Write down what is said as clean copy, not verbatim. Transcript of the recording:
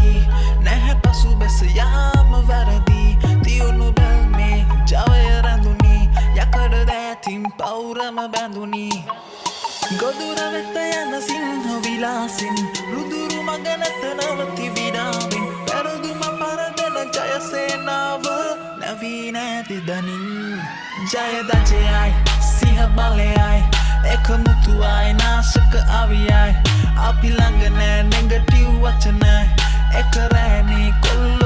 වැරදි නැහැ පසු බැස යාම වැරදි තියුණු බැල්මේ ජවය රැඳුනි යකඩ දෑතින් පවුරම බැඳුනි ගොදුර වෙත යන සිංහ විලාසින් රුදුරු මග නැත නවති විඩාවෙන් පැරදුම පරදන ජයසේනාව නැවී නැති දනින් ජයදජයයි සිහ බලයයි එකමුතුවයි නාශක අවියයි අපි ළඟ නෑ නෙගටිව් වචනයි එක රෑනේ කොල්ල